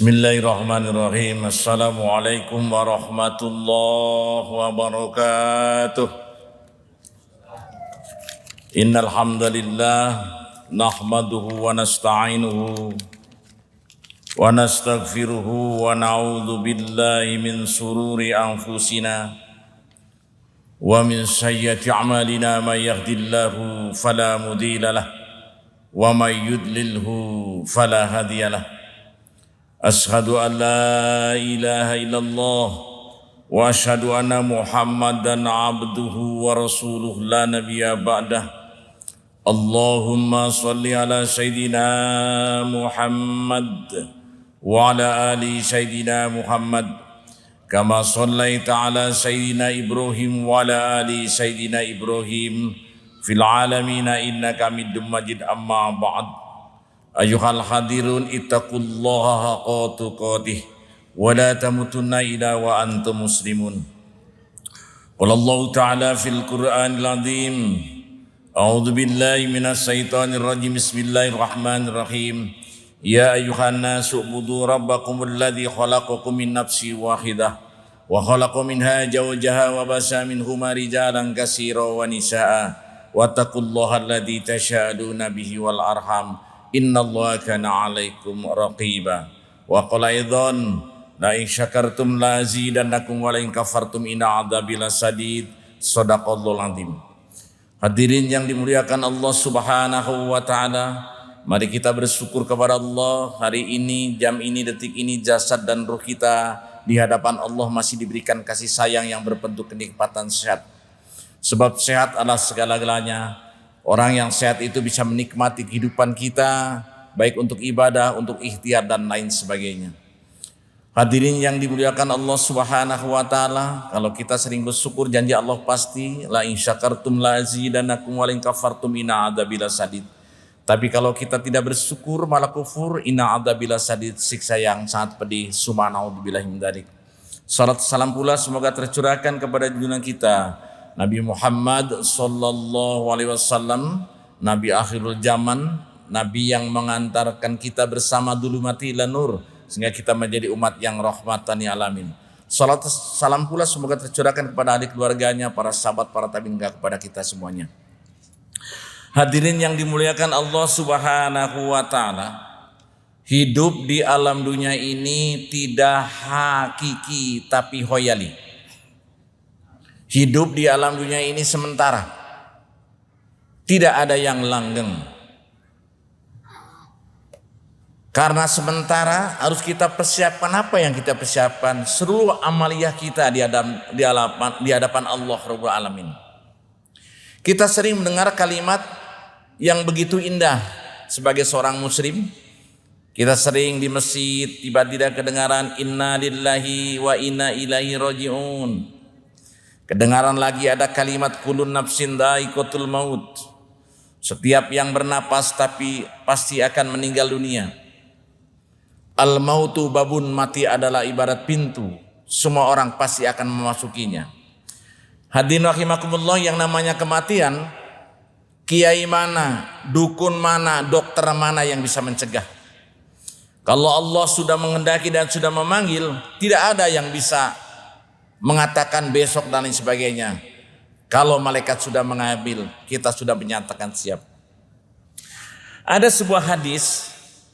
Bismillahirrahmanirrahim. Assalamualaikum warahmatullahi wabarakatuh. Innal hamdalillah nahmaduhu wa nasta'inuhu wa nastaghfiruhu wa na'udzu billahi min sururi anfusina wa min sayyiati a'malina may yahdihillahu fala mudilla lahu wa may yudlilhu fala hadiya lahu. Ashhadu an la ilaha illallah wa ashhadu anna Muhammadan abduhu wa rasuluh la nabiyya ba'dah. Allahumma salli ala sayyidina Muhammad wa ala ali sayyidina Muhammad kama sallaita ala sayyidina Ibrahim wa ala ali sayyidina Ibrahim fil alamin innaka Hamidum Majid. Amma ba'd. Ayuhal hadirun ittaqullaha haqqa tuqatih wa la tamutunna illa wa antum muslimun. Qala Allah Ta'ala fil Qur'anil Azim. A'udzu billahi minas syaitonir rajim. Bismillahirrahmanirrahim. Ya ayyuhan nasu ubudu rabbakumul ladzi khalaqakum min nafsin wahidah wa khalaqa minha zawjaha wa basa minhuma rijalan katsiran wa nisaa wattaqullaha alladzi tasaaluna bihi wal arham. Innallaha kana 'alaikum raqiba. Wa qala aidan la in syakartum la azidannakum wa la in kafartum inna 'adzabi lasadid. Shadaqallahul azim. Hadirin yang dimuliakan Allah Subhanahu wa taala, mari kita bersyukur kepada Allah hari ini, jam ini, detik ini, jasad dan ruh kita di hadapan Allah masih diberikan kasih sayang yang berbentuk kenikmatan sehat. Sebab sehat adalah segala-galanya. Orang yang sehat itu bisa menikmati kehidupan kita, baik untuk ibadah, untuk ikhtiar dan lain sebagainya. Hadirin yang dimuliakan Allah Subhanahu wa taala, kalau kita sering bersyukur janji Allah pasti la in syakartum la azidannakum wa la in kafartum inna adzabi lasadid. Tapi kalau kita tidak bersyukur malah kufur, inna adzabi lasadid, siksa yang sangat pedih. Subhanallah min dzalik. Salat salam pula semoga tercurahkan kepada junjungan kita Nabi Muhammad sallallahu alaihi wasallam, Nabi akhirul zaman, Nabi yang mengantarkan kita bersama dulu mati ila nur, sehingga kita menjadi umat yang rahmatan lil alamin. Salat salam pula semoga tercurahkan kepada ahli keluarganya, para sahabat, para tabi'in, kepada kita semuanya. Hadirin yang dimuliakan Allah Subhanahu wa taala, hidup di alam dunia ini tidak hakiki tapi khoyali. Hidup di alam dunia ini sementara. Tidak ada yang langgeng. Karena sementara harus kita persiapkan apa yang kita persiapkan. Seluruh amaliyah kita di hadapan Allah Rabbul Alamin. Kita sering mendengar kalimat yang begitu indah sebagai seorang muslim. Kita sering di masjid tiba-tiba kedengaran inna lillahi wa inna ilaihi raji'un. Kedengaran lagi ada kalimat kulun nafsin dha'iqatul maut. Setiap yang bernapas tapi pasti akan meninggal dunia. Al mautu babun, mati adalah ibarat pintu. Semua orang pasti akan memasukinya. Hadirin rahimakumullah, yang namanya kematian, kiai mana, dukun mana, dokter mana yang bisa mencegah? Kalau Allah sudah menghendaki dan sudah memanggil, tidak ada yang bisa mengatakan besok dan lain sebagainya. Kalau malaikat sudah mengambil, kita sudah menyatakan siap. Ada sebuah hadis,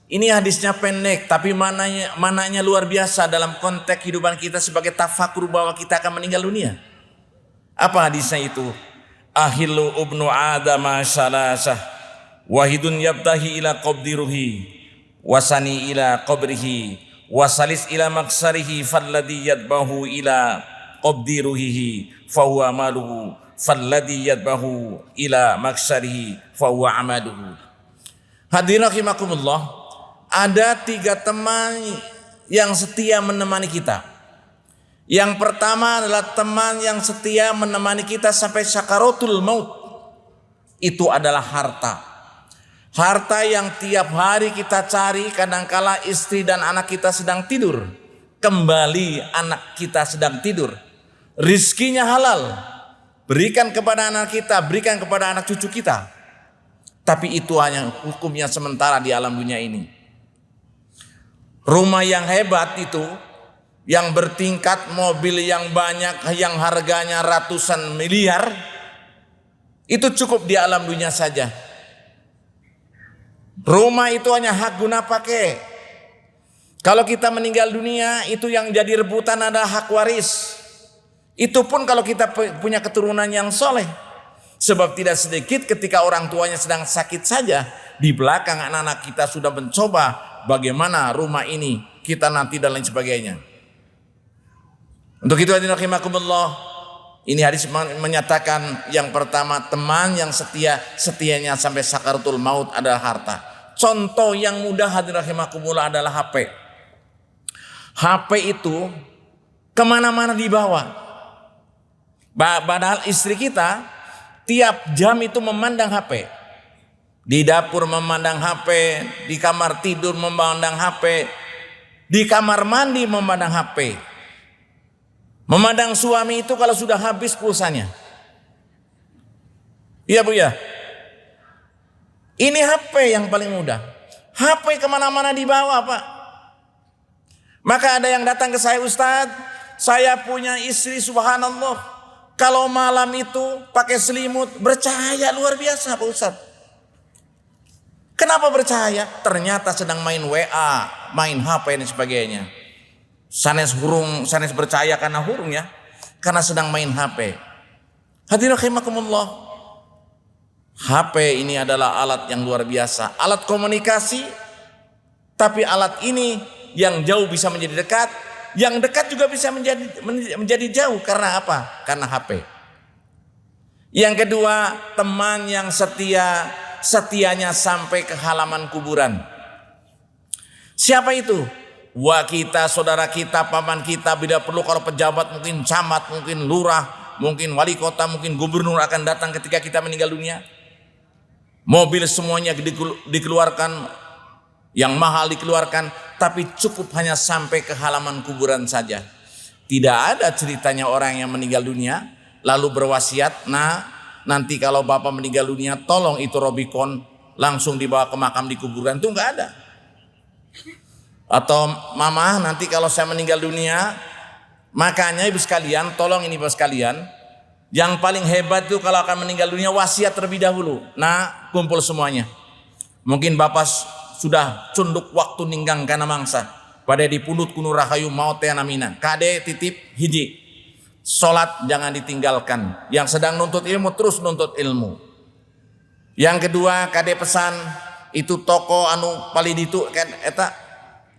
ini hadisnya pendek tapi mananya luar biasa dalam konteks kehidupan kita sebagai tafakur bahwa kita akan meninggal dunia. Apa hadisnya itu? Ahillu ubnu adama salasah wahidun yabtahi ila qabdi ruhi wasani ila qabrihi wasalis ila maksarihi falladhi yadbahu ila qabdi ruhihi fahuwa amaluhu falladhi yadbahu ila maksarihi fahuwa amaluhu. Hadirin rahimakumullah, ada 3 teman yang setia menemani kita. Yang pertama adalah teman yang setia menemani kita sampai sakaratul maut. Itu adalah harta. Harta yang tiap hari kita cari, kadangkala istri dan anak kita sedang tidur, kembali anak kita sedang tidur. Rizkinya halal, berikan kepada anak kita, berikan kepada anak cucu kita. Tapi itu hanya hukumnya sementara di alam dunia ini. Rumah yang hebat itu, yang bertingkat, mobil yang banyak, yang harganya ratusan miliar, itu cukup di alam dunia saja. Rumah itu hanya hak guna pakai. Kalau kita meninggal dunia, itu yang jadi rebutan adalah hak waris. Itu pun kalau kita punya keturunan yang soleh. Sebab tidak sedikit ketika orang tuanya sedang sakit saja, di belakang anak-anak kita sudah mencoba bagaimana rumah ini kita nanti dan lain sebagainya. Untuk itu hadirin rahimakumullah, ini hadis menyatakan yang pertama, teman yang setianya sampai sakaratul maut adalah harta. Contoh yang mudah hadirin rahimakumullah adalah HP. HP itu kemana-mana dibawa. Padahal istri kita tiap jam itu memandang HP. Di dapur memandang HP, di kamar tidur memandang HP, di kamar mandi memandang HP. Memandang suami itu kalau sudah habis pulsanya. Iya bu ya. Ini HP yang paling mudah. HP kemana-mana dibawa pak. Maka ada yang datang ke saya, Ustadz, saya punya istri subhanallah, kalau malam itu pakai selimut bercahaya luar biasa Pak Ustadz. Kenapa bercahaya? Ternyata sedang main WA, main HP dan sebagainya. Sanes bercahaya karena hurung ya, karena sedang main HP. Hadirin rahimakumullah, HP ini adalah alat yang luar biasa, alat komunikasi. Tapi alat ini yang jauh bisa menjadi dekat, yang dekat juga bisa menjadi jauh. Karena apa? Karena HP. Yang kedua, teman yang setianya sampai ke halaman kuburan. Siapa itu? Wah kita, saudara kita, paman kita, bila perlu kalau pejabat, mungkin camat, mungkin lurah, mungkin wali kota, mungkin gubernur akan datang ketika kita meninggal dunia. Mobil semuanya dikeluarkan, yang mahal dikeluarkan, tapi cukup hanya sampai ke halaman kuburan saja. Tidak ada ceritanya orang yang meninggal dunia lalu berwasiat, nah nanti kalau bapak meninggal dunia tolong itu Robicon langsung dibawa ke makam di kuburan, itu enggak ada. Atau mama nanti kalau saya meninggal dunia, makanya ibu sekalian, tolong ini ibu sekalian, yang paling hebat itu kalau akan meninggal dunia wasiat terlebih dahulu. Nah kumpul semuanya. Mungkin bapak sudah cunduk waktu ninggang kana mangsa, pada dipundut kuno rahayu maut namina, kade titip hiji, sholat jangan ditinggalkan. Yang sedang nuntut ilmu terus nuntut ilmu. Yang kedua kade pesan, itu toko anu paliditu kan eta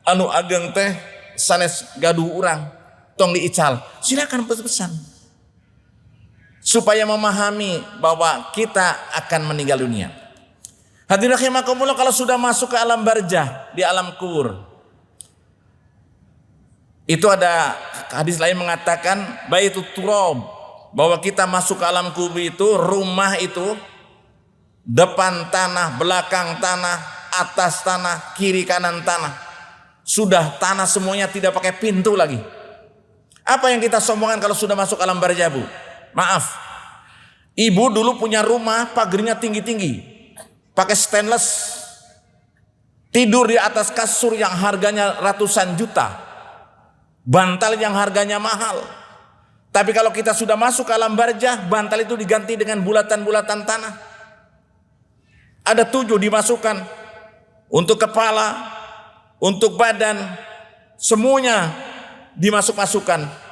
anu ageng teh sanes gaduh urang tong diical, silakan pesan supaya memahami bahwa kita akan meninggal dunia. Hadirin rahimakumullah, kalau sudah masuk ke alam barzah, di alam kubur, itu ada hadis lain mengatakan baitul turab, bahwa kita masuk ke alam kubur itu, rumah itu depan tanah, belakang tanah, atas tanah, kiri kanan tanah. Sudah tanah semuanya, tidak pakai pintu lagi. Apa yang kita sombongkan kalau sudah masuk alam barzah, Bu? Maaf, ibu dulu punya rumah pagernya tinggi-tinggi, pakai stainless, tidur di atas kasur yang harganya ratusan juta, bantal yang harganya mahal. Tapi kalau kita sudah masuk ke alam barzah, bantal itu diganti dengan bulatan-bulatan tanah. Ada 7 dimasukkan untuk kepala, untuk badan, semuanya dimasuk-masukkan.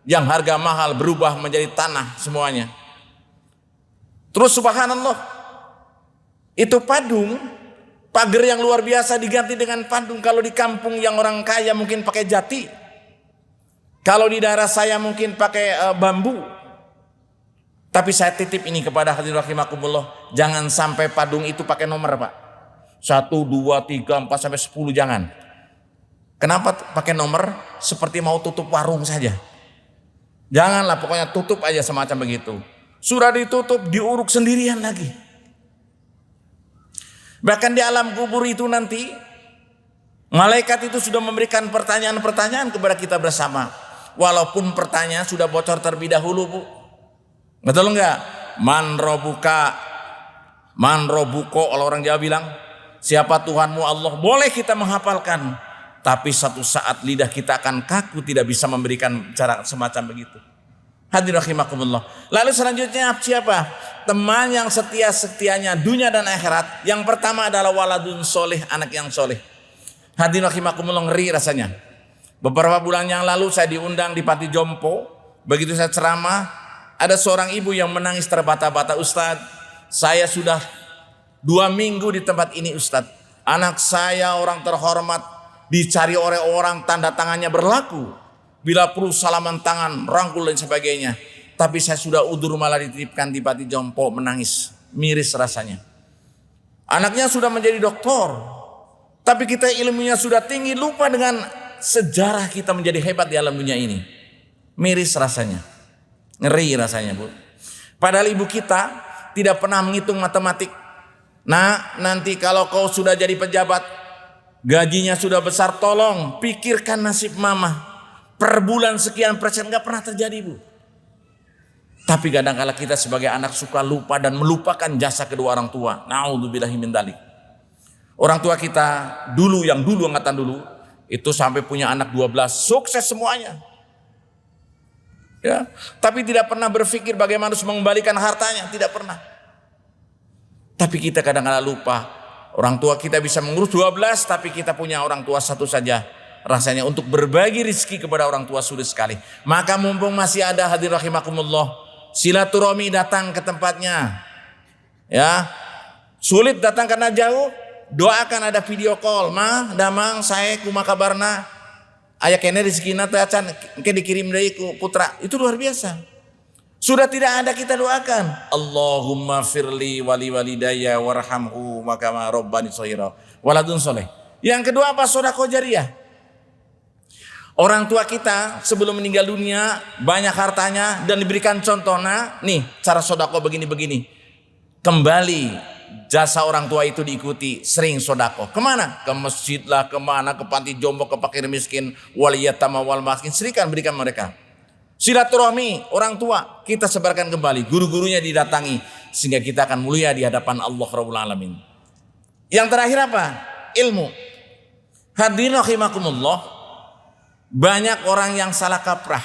Yang harga mahal berubah menjadi tanah semuanya. Terus subhanallah, itu padung, pagar yang luar biasa diganti dengan padung. Kalau di kampung yang orang kaya mungkin pakai jati, kalau di daerah saya mungkin pakai bambu. Tapi saya titip ini kepada hadirin rahimakumullah, jangan sampai padung itu pakai nomor Pak, 1, 2, 3, 4 sampai 10, jangan. Kenapa pakai nomor? Seperti mau tutup warung saja. Janganlah, pokoknya tutup aja semacam begitu. Sudah ditutup, diuruk sendirian lagi. Bahkan di alam kubur itu nanti, malaikat itu sudah memberikan pertanyaan-pertanyaan kepada kita bersama. Walaupun pertanyaan sudah bocor terlebih dahulu, Bu. Betul enggak? Man robuka, man robuko, kalau orang Jawa bilang, siapa Tuhanmu Allah. Boleh kita menghafalkan. Tapi satu saat lidah kita akan kaku, tidak bisa memberikan cara semacam begitu. Hadirin rahimakumullah. Lalu selanjutnya siapa? Teman yang setia-setianya dunia dan akhirat. Yang pertama adalah waladun soleh, anak yang soleh. Hadirin rahimakumullah, ngeri rasanya. Beberapa bulan yang lalu saya diundang di Pati Jompo. Begitu saya ceramah, ada seorang ibu yang menangis terbata-bata. Ustadz, saya sudah 2 minggu di tempat ini Ustadz. Anak saya orang terhormat, dicari oleh orang, tanda tangannya berlaku. Bila perlu salaman tangan, rangkul dan sebagainya. Tapi saya sudah udur malah dititipkan di Pati Jompo, menangis. Miris rasanya. Anaknya sudah menjadi doktor. Tapi kita ilmunya sudah tinggi, lupa dengan sejarah kita menjadi hebat di alam dunia ini. Miris rasanya. Ngeri rasanya, Bu. Padahal ibu kita tidak pernah menghitung matematik. Nah, nanti kalau kau sudah jadi pejabat, gajinya sudah besar, tolong pikirkan nasib mama. Per bulan sekian persen, gak pernah terjadi, Bu. Tapi kadang-kala kita sebagai anak suka lupa dan melupakan jasa kedua orang tua. Na'udzubillahi min dzalik. Orang tua kita dulu, yang dulu angkatan dulu, itu sampai punya anak 12, sukses semuanya. Ya, tapi tidak pernah berpikir bagaimana harus mengembalikan hartanya, tidak pernah. Tapi kita kadang-kala lupa. Orang tua kita bisa mengurus 12, tapi kita punya orang tua satu saja. Rasanya untuk berbagi rezeki kepada orang tua sulit sekali. Maka mumpung masih ada, hadirin rahimakumullah, silaturahmi, datang ke tempatnya. Ya, sulit datang karena jauh, doakan ada video call. Mah, damang saya kuma kabarna, aya kene rezekina teh acan engke dikirim deui ku putra. Itu luar biasa. Sudah tidak ada, kita doakan. Allahumma firli wali walidayya warhamhu makama rabbani shaira. Waladun soleh. Yang kedua apa? Sedekah jariyah. Orang tua kita sebelum meninggal dunia banyak hartanya dan diberikan contoh. Nah, nih cara sedekah begini-begini. Kembali jasa orang tua itu diikuti, sering sedekah. Kemana? Ke masjid lah, kemana? Ke panti jompo, ke fakir miskin, wal yatama wal masakin. Serikan berikan mereka. Silaturahmi orang tua kita sebarkan kembali. Guru-gurunya didatangi sehingga kita akan mulia di hadapan Allah Rabbul Alamin. Yang terakhir apa? Ilmu. Hadirin rahimakumullah. Banyak orang yang salah kaprah.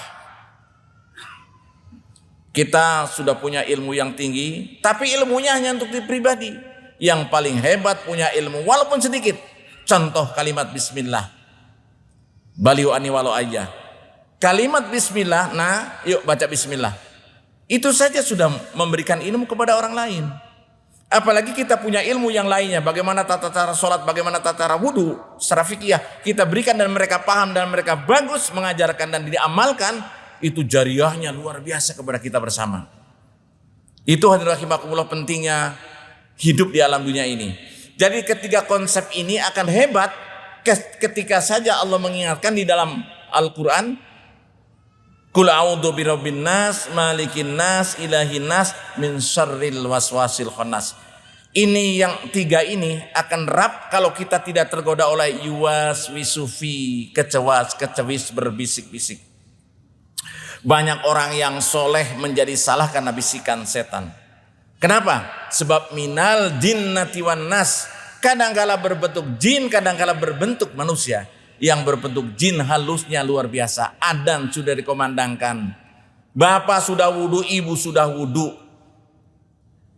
Kita sudah punya ilmu yang tinggi, tapi ilmunya hanya untuk diri pribadi. Yang paling hebat punya ilmu walaupun sedikit. Contoh kalimat bismillah. Baliu ani walau aja. Kalimat bismillah, nah yuk baca bismillah. Itu saja sudah memberikan ilmu kepada orang lain. Apalagi kita punya ilmu yang lainnya, bagaimana tata cara sholat, bagaimana tata cara wudhu, secara fikih kita berikan dan mereka paham dan mereka bagus mengajarkan dan diamalkan, itu jariyahnya luar biasa kepada kita bersama. Itu hadirin rahimakumullah pentingnya hidup di alam dunia ini. Jadi ketiga konsep ini akan hebat ketika saja Allah mengingatkan di dalam Al-Quran, Qul a'udzu birabbin nas, malikin nas, ilahin nas, min syarril waswasil khannas. Ini yang tiga ini akan rap kalau kita tidak tergoda oleh yuwas wisufi, kecewis berbisik-bisik. Banyak orang yang soleh menjadi salah karena bisikan setan. Kenapa? Sebab minal jinnati wan nas, kadangkala berbentuk jin, kadangkala berbentuk manusia. Yang berbentuk jin halusnya luar biasa. Adzan sudah dikomandangkan. Bapak sudah wudu, ibu sudah wudu.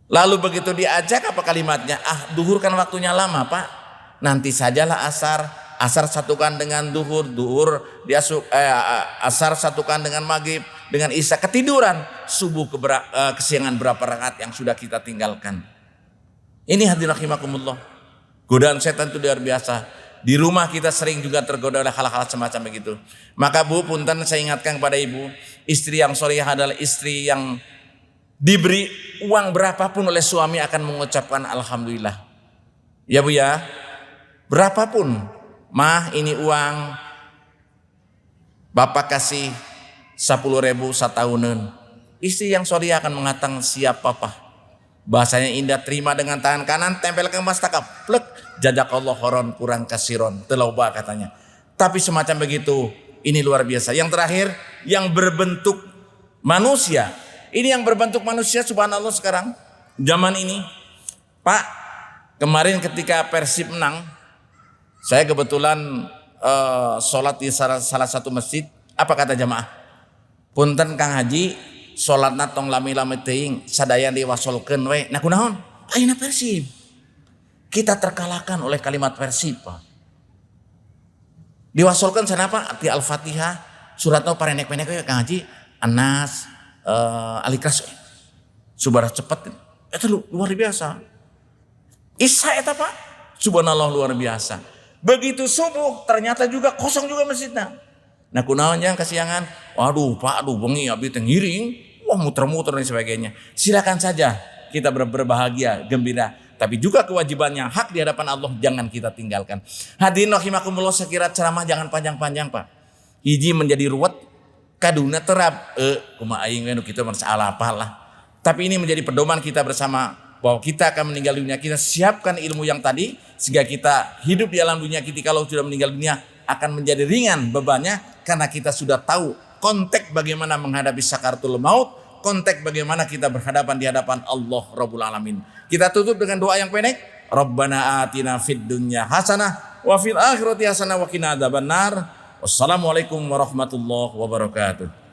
Lalu begitu diajak apa kalimatnya? Duhur kan waktunya lama Pak. Nanti sajalah asar. Asar satukan dengan duhur. Duhur asar satukan dengan maghrib. Dengan isya ketiduran. Subuh kesiangan berapa rakaat yang sudah kita tinggalkan. Ini hadirin rahimakumullah. Godaan setan itu luar biasa. Di rumah kita sering juga tergoda oleh hal-hal semacam begitu. Maka Bu, punten saya ingatkan kepada ibu, istri yang solehah adalah istri yang diberi uang berapapun oleh suami akan mengucapkan alhamdulillah. Ya Bu ya, berapapun, mah ini uang, bapak kasih 10.000 satahunan. Istri yang solehah akan mengatakan siap papa. Bahasanya indah, terima dengan tangan kanan, tempel ke mastakap, plek, jazakallah khairan kurang kasiron, telauba katanya. Tapi semacam begitu, ini luar biasa. Yang terakhir, yang berbentuk manusia. Ini yang berbentuk manusia, subhanallah sekarang, zaman ini. Pak, kemarin ketika Persib menang, saya kebetulan sholat di salah satu masjid, apa kata jamaah? Punten Kang Haji, sholatna tong lami-lami teuing, sadaya diwasolkeun we. Nah kunaon? Ayeuna Persib. Kita terkalahkan oleh kalimat Persib, Pak. Diwasolkeun sanapa? Ti Al-Fatihah, suratna parenek-penek we Kang Haji, Anas, Al-Ikhlas. Subhanallah cepet. Eta luar biasa. Isya eta Pak. Subhanallah luar biasa. Begitu subuh ternyata juga kosong juga masjidnya. Nah kunaon yang kasiangan, waduh Pak, aduh bengi abdi teh ngiring, wah muter-muter dan sebagainya. Silakan saja kita berbahagia, gembira. Tapi juga kewajibannya hak di hadapan Allah jangan kita tinggalkan. Hadirin rahimakumullah, sekira ceramah jangan panjang-panjang Pak. Hiji menjadi ruwet, kaduna terap, kumaha aing we nu kitu mah salah apalah. Tapi ini menjadi pedoman kita bersama bahwa kita akan meninggal dunia. Kita siapkan ilmu yang tadi sehingga kita hidup di alam dunia kita kalau sudah meninggal dunia akan menjadi ringan bebannya karena kita sudah tahu konteks bagaimana menghadapi sakaratul maut, konteks bagaimana kita berhadapan di hadapan Allah Rabbul Alamin. Kita tutup dengan doa yang pendek. Rabbana atina fid dunya hasanah wa fil akhirati hasanah wa qina adzabannar. Wassalamualaikum warahmatullahi wabarakatuh.